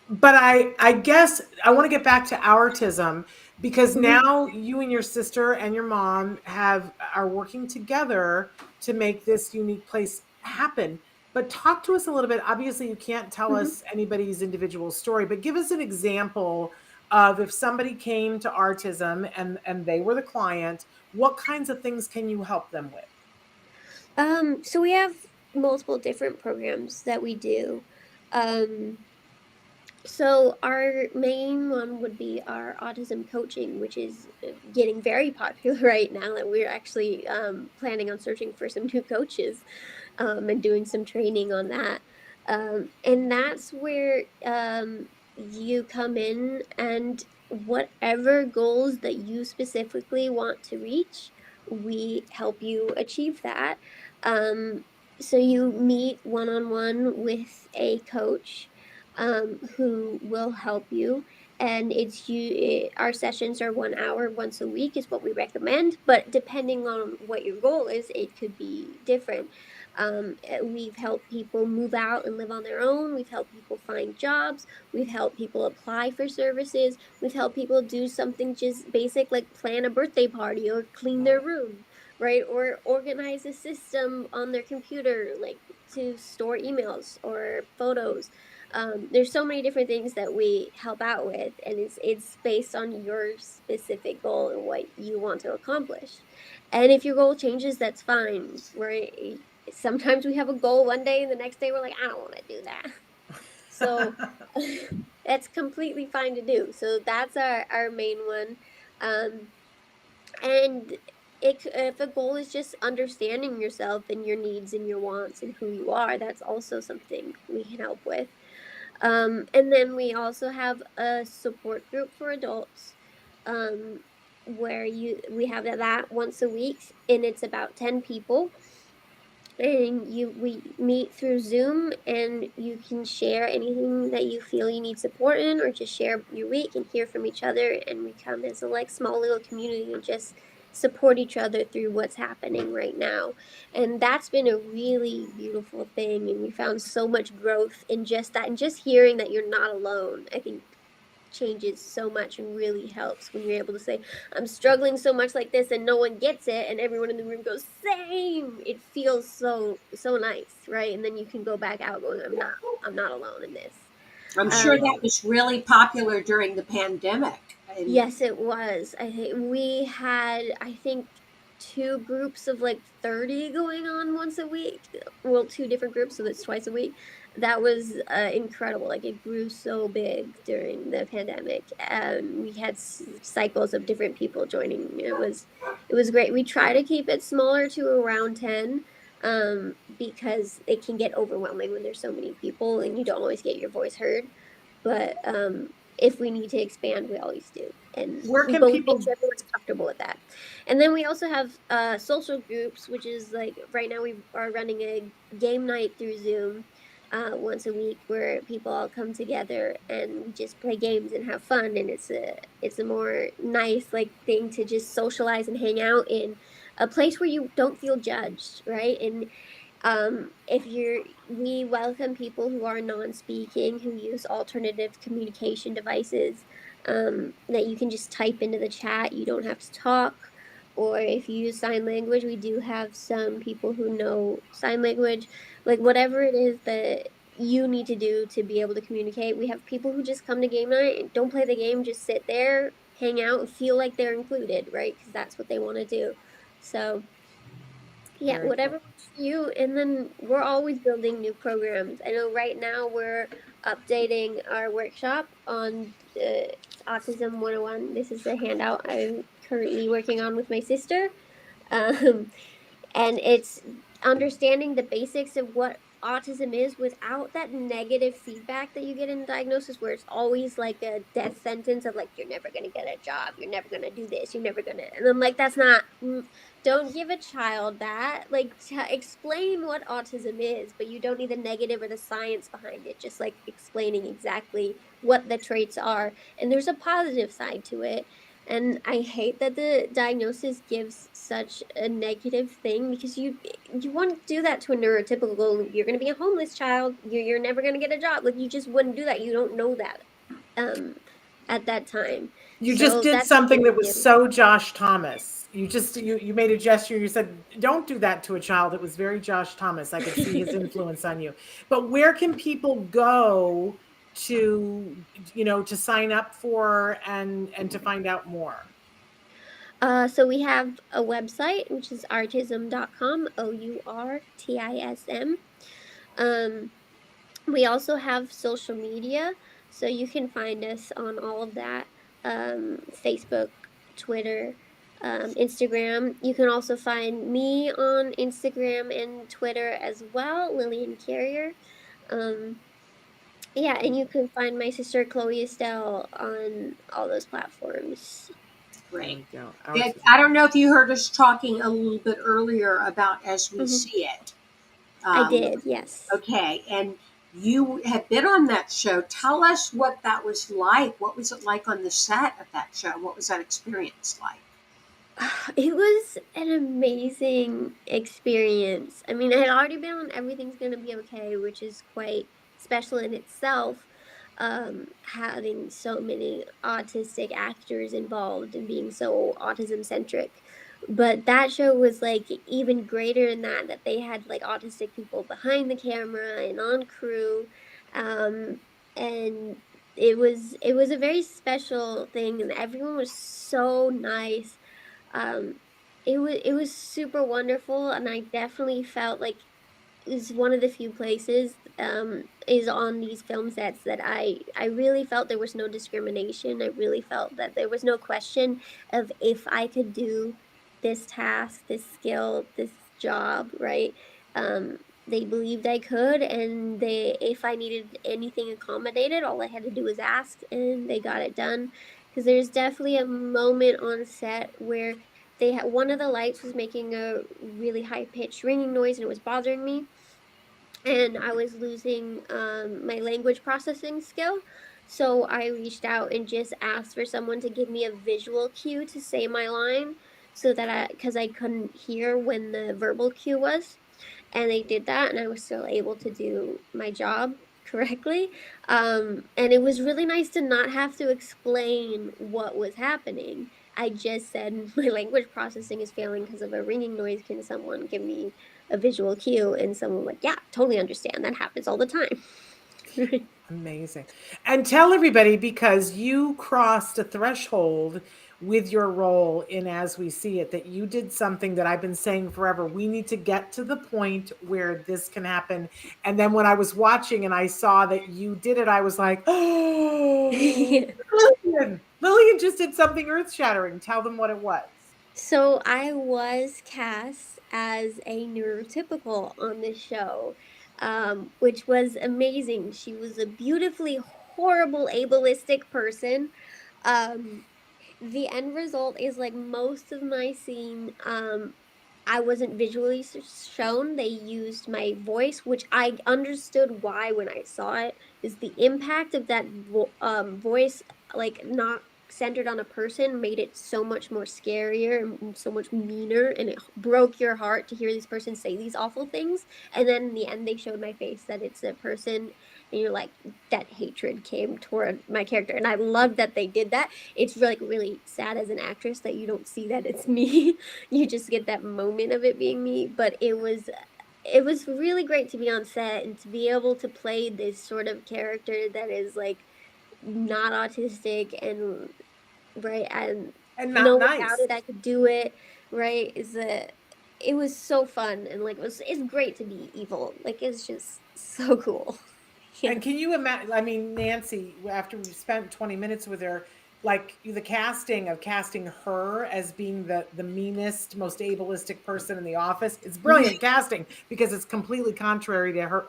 But I guess I want to get back to autism because Mhm. now you and your sister and your mom are working together to make this unique place happen. But talk to us a little bit. Obviously, you can't tell Mhm. us anybody's individual story, but give us an example of if somebody came to Autism and they were the client, what kinds of things can you help them with? So we have multiple different programs that we do. Um, so our main one would be our autism coaching, which is getting very popular right now. That we're actually planning on searching for some new coaches and doing some training on that. And that's where you come in, and whatever goals that you specifically want to reach, we help you achieve that. Um, so you meet one on one with a coach who will help you. And our sessions are 1 hour once a week is what we recommend, but depending on what your goal is, it could be different. We've helped people move out and live on their own. We've helped people find jobs. We've helped people apply for services. We've helped people do something just basic like plan a birthday party or clean their room, right? Or organize a system on their computer, like to store emails or photos. There's so many different things that we help out with, and it's based on your specific goal and what you want to accomplish. And if your goal changes, that's fine, right? Sometimes we have a goal one day, and the next day we're like, I don't want to do that. So that's completely fine to do. So that's our main one. And if a goal is just understanding yourself and your needs and your wants and who you are, that's also something we can help with. And then we also have a support group for adults, where we have that once a week, and it's about 10 people, and we meet through Zoom, and you can share anything that you feel you need support in, or just share your week and hear from each other, and we come as a like small little community and just support each other through what's happening right now. And that's been a really beautiful thing, and we found so much growth in just that, and just hearing that you're not alone, I think changes so much and really helps when you're able to say, I'm struggling so much like this, and no one gets it, and everyone in the room goes, same. It feels so nice, right? And then you can go back out going, I'm not alone in this. I'm sure that was really popular during the pandemic. Yes, it was. We had, I think, 2 groups of like 30 going on once a week. Well, 2 different groups, so it's twice a week. That was incredible. Like it grew so big during the pandemic. We had cycles of different people joining. It was great. We try to keep it smaller to around 10, because it can get overwhelming when there's so many people and you don't always get your voice heard. But if we need to expand, we always do. And Where can but people- we make sure everyone's comfortable with that. And then we also have social groups, which is like right now we are running a game night through Zoom once a week, where people all come together and we just play games and have fun. And it's a more nice like thing to just socialize and hang out in a place where you don't feel judged, right? And we welcome people who are non-speaking, who use alternative communication devices, that you can just type into the chat. You don't have to talk. Or if you use sign language, we do have some people who know sign language. Like whatever it is that you need to do to be able to communicate. We have people who just come to game night and don't play the game, just sit there, hang out, and feel like they're included, right? Because that's what they want to do. So yeah, Very whatever cool. works for you. And then we're always building new programs. I know right now we're updating our workshop on Autism 101. This is the handout I'm currently working on with my sister. Um, and it's understanding the basics of what autism is without that negative feedback that you get in the diagnosis, where it's always like a death sentence of like, you're never going to get a job, you're never going to do this, you're never going to, and I'm like, that's not, don't give a child that, like, explain what autism is, but you don't need the negative or the science behind it, just like explaining exactly what the traits are. And there's a positive side to it. And I hate that the diagnosis gives such a negative thing, because you want to do that to a neurotypical. You're going to be a homeless child. You're never going to get a job. Like you just wouldn't do that. You don't know that at that time. You So just did that's something that was negative. so Josh Thomas. You made a gesture. You said, "Don't do that to a child." It was very Josh Thomas. I could see his influence on you. But where can people go to, to sign up for and to find out more? So we have a website, which is Ourtism.com, Ourtism. We also have social media, so you can find us on all of that, Facebook, Twitter, Instagram. You can also find me on Instagram and Twitter as well, Lillian Carrier. Yeah, and you can find my sister Chloe Estelle on all those platforms. Great. There we go. I don't know if you heard us talking a little bit earlier about As We See It. I did, yes. Okay, and you have been on that show. Tell us what that was like. What was it like on the set of that show? What was that experience like? It was an amazing experience. I mean, I had already been on Everything's Gonna Be Okay, which is quite special in itself, having so many autistic actors involved and being so autism centric. But that show was like even greater in that they had like autistic people behind the camera and on crew. Um, and it was a very special thing, and everyone was so nice. um, it was super wonderful, and I definitely felt like is one of the few places is on these film sets that I really felt there was no discrimination. I really felt that there was no question of if I could do this task, this skill, this job, right? They believed I could, and they if I needed anything accommodated, all I had to do was ask, and they got it done. Because there's definitely a moment on set where they had one of the lights was making a really high pitched ringing noise, and it was bothering me, and I was losing my language processing skill. So I reached out and just asked for someone to give me a visual cue to say my line, so that because I couldn't hear when the verbal cue was, and they did that, and I was still able to do my job correctly. And it was really nice to not have to explain what was happening. I just said my language processing is failing because of a ringing noise. Can someone give me a visual cue? And someone like, yeah, totally understand. That happens all the time. Amazing. And tell everybody, because you crossed a threshold with your role in As We See It, that you did something that I've been saying forever. We need to get to the point where this can happen. And then when I was watching and I saw that you did it, I was like, oh, Lillian just did something earth shattering. Tell them what it was. So I was cast as a neurotypical on this show, which was amazing. She was a beautifully horrible ableistic person. Um, the end result is like most of my scene, I wasn't visually shown. They used my voice, which I understood why when I saw it, is the impact of that voice, like not centered on a person, made it so much more scarier and so much meaner, and it broke your heart to hear this person say these awful things. And then in the end they showed my face that it's a person, and you're like, that hatred came toward my character, and I love that they did that. It's like really sad as an actress that you don't see that it's me. You just get that moment of it being me. But it was really great to be on set and to be able to play this sort of character that is like not autistic, and right, and And no not one nice. doubted I could do it, right? It was so fun, and like it's great to be evil. Like it's just so cool. Yeah. And can you imagine? I mean, Nancy, after we spent 20 minutes with her, like the casting of casting her as being the meanest, most ableistic person in the office, it's brilliant casting because it's completely contrary to her,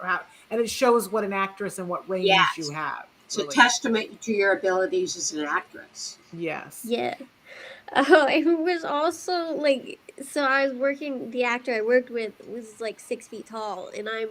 and it shows what an actress and what range you Yes. have. It's a Really, testament to your abilities as an actress. yes. Yeah. Oh, it was also like, so I was working, the actor I worked with was like 6 feet tall, and I'm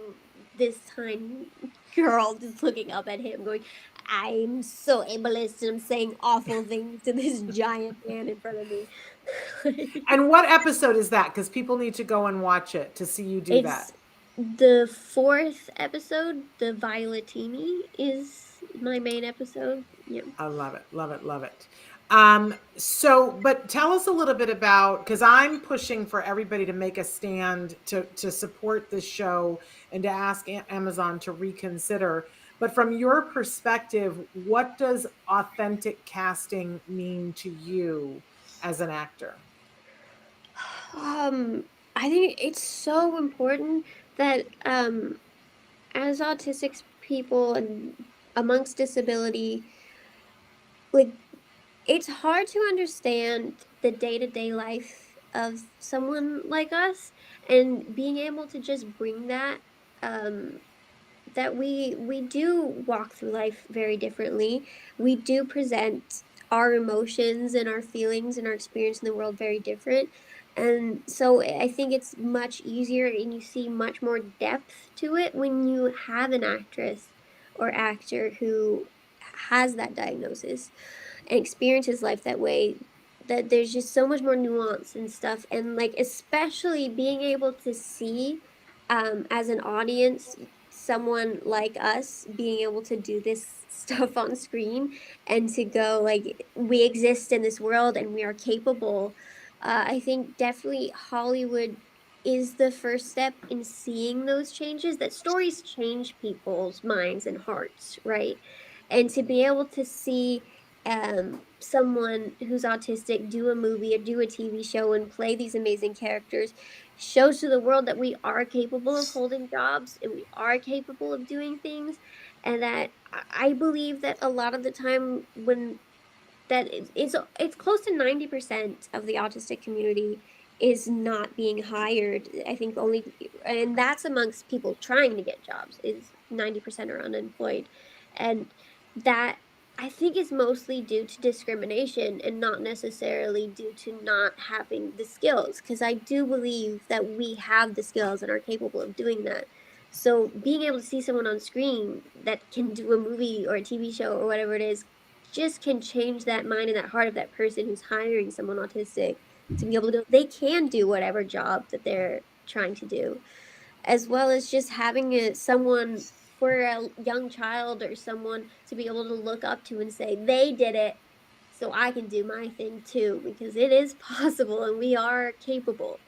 this tiny girl just looking up at him, going, I'm so ableist, and I'm saying awful things to this giant man in front of me. And what episode is that? Because people need to go and watch it to see you do It's that. the fourth episode. The Violetini is my main episode. Yeah. I love it, love it, love it. But tell us a little bit about, because I'm pushing for everybody to make a stand to support this show and to ask Amazon to reconsider. But from your perspective, what does authentic casting mean to you as an actor? I think it's so important that as autistic people and amongst disability, like it's hard to understand the day-to-day life of someone like us, and being able to just bring that, um that we do walk through life very differently. We do present our emotions and our feelings and our experience in the world very different. And so I think it's much easier, and you see much more depth to it when you have an actress or actor who has that diagnosis and experiences life that way. that there's just so much more nuance and stuff, and like especially being able to see as an audience someone like us being able to do this stuff on screen and to go like we exist in this world and we are capable. I think definitely Hollywood is the first step in seeing those changes, that stories change people's minds and hearts, right? And to be able to see someone who's autistic do a movie or do a TV show and play these amazing characters shows to the world that we are capable of holding jobs and we are capable of doing things. And that I believe that a lot of the time when that it's close to 90% of the autistic community is not being hired. I think only, and that's amongst people trying to get jobs, is 90% are unemployed. And that I think is mostly due to discrimination and not necessarily due to not having the skills, because I do believe that we have the skills and are capable of doing that. So being able to see someone on screen that can do a movie or a TV show or whatever it is just can change that mind and that heart of that person who's hiring someone autistic to be able to they can do whatever job that they're trying to do, as well as just having someone for a young child or someone to be able to look up to and say they did it, so I can do my thing too, because it is possible and we are capable.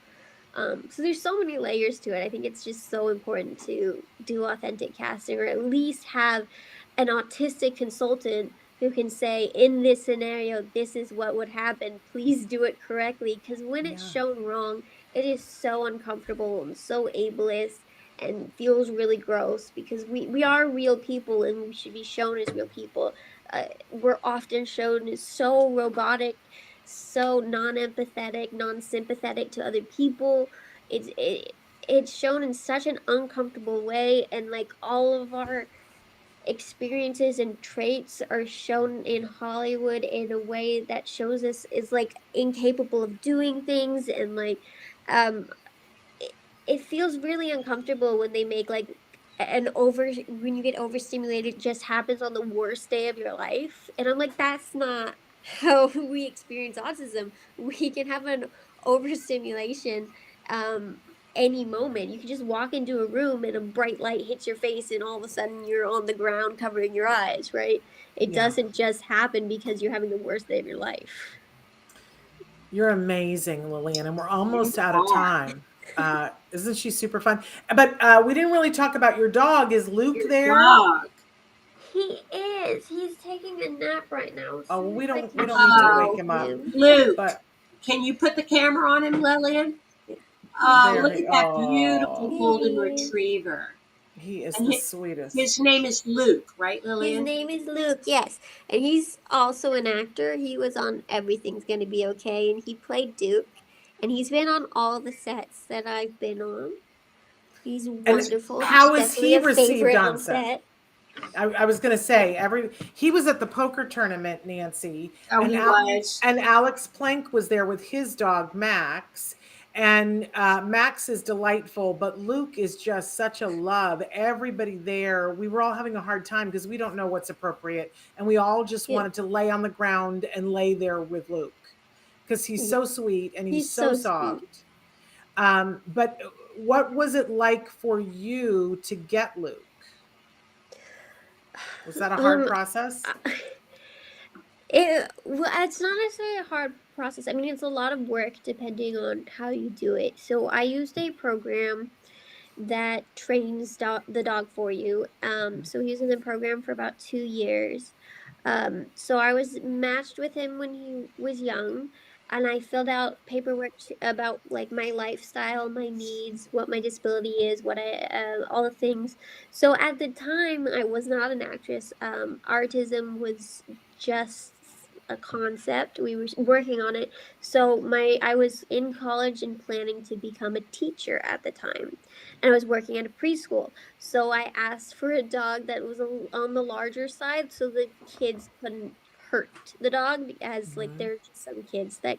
So there's so many layers to it. I think it's just so important to do authentic casting, or at least have an autistic consultant who can say, in this scenario, this is what would happen. Please do it correctly. Because when it's Yeah. shown wrong, it is so uncomfortable and so ableist and feels really gross, because we are real people and we should be shown as real people. We're often shown as so robotic, so non-empathetic, non-sympathetic to other people. It's shown in such an uncomfortable way, and like all of our experiences and traits are shown in Hollywood in a way that shows us is like incapable of doing things, and like um it feels really uncomfortable when they make like an over when you get overstimulated, it just happens on the worst day of your life, and I'm like, that's not how we experience autism. We can have an overstimulation um any moment. You can just walk into a room and a bright light hits your face and all of a sudden you're on the ground covering your eyes, right? It Yeah. doesn't just happen because you're having the worst day of your life. You're amazing, Lillian, and we're You almost out of are. time. Isn't she super fun? But we didn't really talk about your dog. Is Luke Your there? dog. He is. He's taking a nap right now. As Oh, soon well, as I we can don't need to share wake Oh, with him up. him. Luke. But Can you put the camera on him, Lillian? He's there Look he. at that beautiful Oh, golden Yay. retriever. he is And the his sweetest. name is Luke, right, His Lillian? name is Luke, yes. And he's also an actor. He was on Everything's Gonna Be Okay, and he played Duke. And he's been on all the sets that I've been on. He's And wonderful. He's how is definitely he a received favorite on on set? set. I was going to say he was at the poker tournament, Nancy, Oh, and he was. Alex Plank was there with his dog Max, and Max is delightful, but Luke is just such a love. Everybody there, we were all having a hard time because we don't know what's appropriate, and we all just Yeah, wanted to lay on the ground and lay there with Luke because he's yeah. so sweet and he's He's so so sweet. soft. But what was it like for you to get Luke? Was that a hard Um, process? it's not necessarily a hard process. I mean, it's a lot of work depending on how you do it. So I used a program that trains the dog for you. So he was in the program for about 2 years. So I was matched with him when he was young, and I filled out paperwork about like my lifestyle, my needs, what my disability is, what all the things. So at the time, I was not an actress. Artism was just a concept. We were working on it. So I was in college and planning to become a teacher at the time, and I was working at a preschool. So I asked for a dog that was on the larger side so the kids couldn't hurt the dog, as like Mhm. there are just some kids that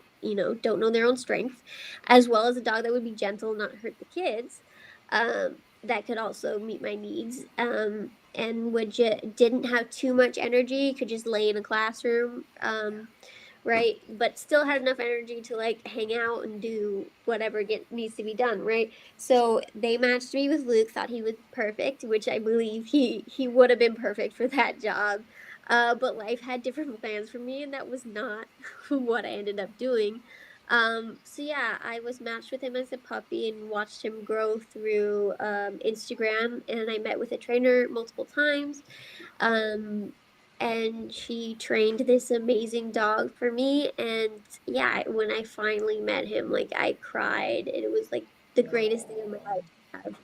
don't know their own strength, as well as a dog that would be gentle, not hurt the kids, that could also meet my needs, and didn't have too much energy, could just lay in a classroom, right? But still had enough energy to like hang out and do whatever needs to be done, right? So they matched me with Luke, thought he was perfect, which I believe he would have been perfect for that job. But life had different plans for me, and that was not what I ended up doing. So yeah, I was matched with him as a puppy and watched him grow through Instagram, and I met with a trainer multiple times. Um, and she trained this amazing dog for me, and yeah, when I finally met him, like I cried. It was like the greatest thing in my life to have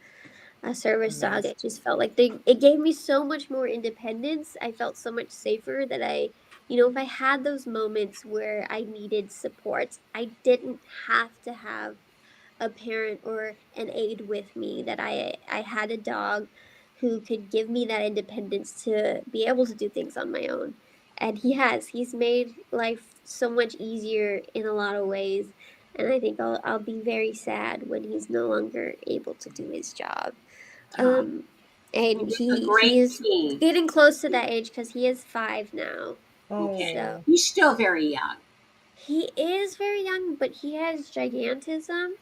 a service dog. Amazing. It just felt like it gave me so much more independence. I felt so much safer that if I had those moments where I needed support, I didn't have to have a parent or an aide with me, that I had a dog who could give me that independence to be able to do things on my own. And he's made life so much easier in a lot of ways, and I think I'll be very sad when he's no longer able to do his job. Oh, um and you're a he great is team. getting close to that age because he is 5 now. Okay. So Oh, He's still very young. he is very young, but he has gigantism,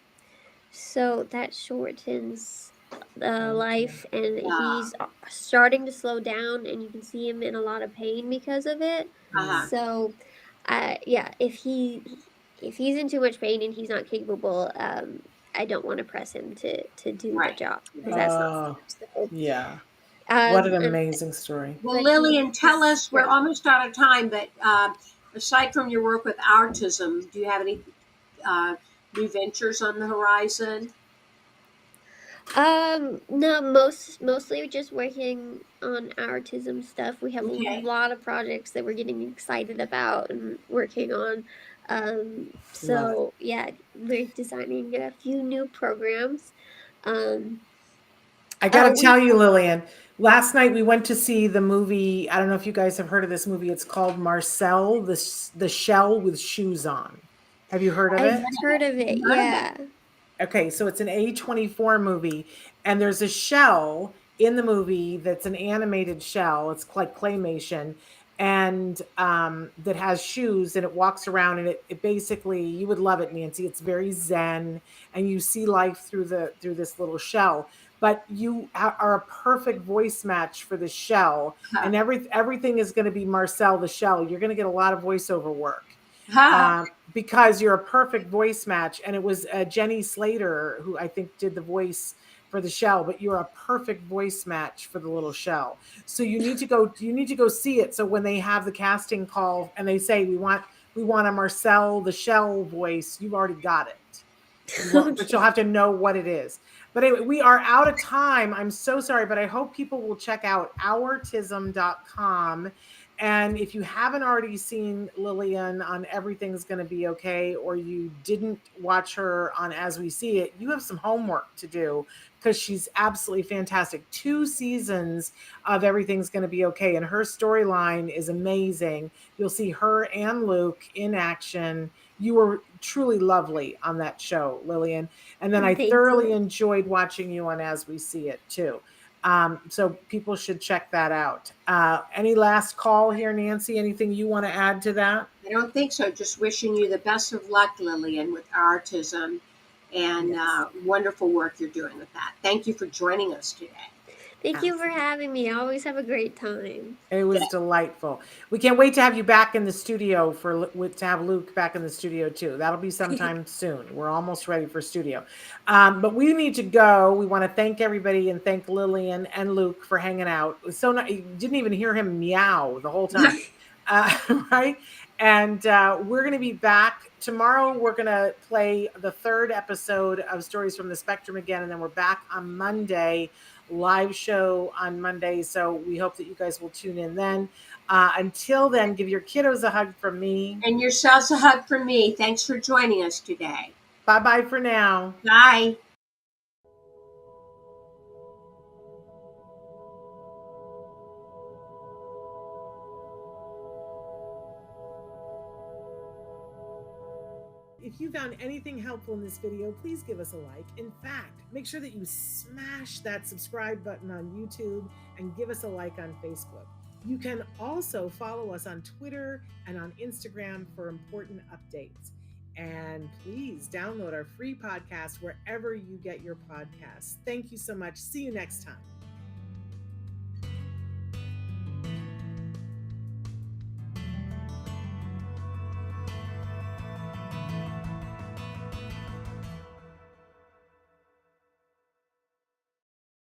so that shortens the okay. life, and Uh, he's starting to slow down, and you can see him in a lot of pain because of it. Mm. uh-huh. So yeah, if he's in too much pain and he's not capable, I don't want to press him to do the Right. job, because that's not Oh, fair. So yeah. What an um amazing story. Well, but Lillian, tell he's us, we're great. almost out of time, but aside from your work with Autism, do you have any uh, new ventures on the horizon? No, mostly just working on Artism stuff. We have a Okay. lot of projects that we're getting excited about and working on. Love it. So yeah, we're designing a few new programs. Um, I got to we tell you, Lillian, last night we went to see the movie. I don't know if you guys have heard of this movie. It's called Marcel, the Shell with Shoes On. Have you heard of I've it? None heard of of it. it. None of it. Yeah. Okay, so it's an A24 movie, and there's a shell in the movie that's an animated shell. It's like claymation, and that has shoes, and it walks around, and it basically, you would love it, Nancy. It's very zen, and you see life through this little shell. But you are a perfect voice match for the shell, Huh. and everything is going to be Marcel the shell. You're going to get a lot of voiceover work. Huh. Because you're a perfect voice match. And it was Jenny Slater who I think did the voice for the shell, but you're a perfect voice match for the little shell. So you need to go see it. So when they have the casting call and they say we want a Marcel the shell voice, you've already got it. But you'll Okay. have to know what it is. But anyway, we are out of time. I'm so sorry, but I hope people will check out ourtism.com. And if you haven't already seen Lillian on Everything's Gonna Be Okay, or you didn't watch her on As We See It, you have some homework to do, because she's absolutely fantastic. 2 seasons of Everything's Gonna Be Okay, and her storyline is amazing. You'll see her and Luke in action. You were truly lovely on that show, Lillian. And then I Thank thoroughly you. enjoyed watching you on As We See It too. So people should check that out. Any last call here, Nancy? Anything you want to add to that? I don't think so. Just wishing you the best of luck, Lillian, with Autism, and Yes, wonderful work you're doing with that. Thank you for joining us today. Thank you for absolutely. having me. I always have a great time. It Good. was delightful. We can't wait to have you back in the studio to have Luke back in the studio too. That'll be sometime soon. We're almost ready for studio. But we need to go. We want to thank everybody and thank Lillian and Luke for hanging out. It was so nice. You didn't even hear him meow the whole time. Right? And we're going to be back tomorrow. We're going to play the 3rd episode of Stories from the Spectrum again. And then we're back on Monday, live show on Monday. So we hope that you guys will tune in then. Until then, give your kiddos a hug from me. And yourselves a hug from me. Thanks for joining us today. Bye bye for now. Bye. If you found anything helpful in this video, please give us a like. In fact, make sure that you smash that subscribe button on YouTube and give us a like on Facebook. You can also follow us on Twitter and on Instagram for important updates. And please download our free podcast wherever you get your podcasts. Thank you so much. See you next time.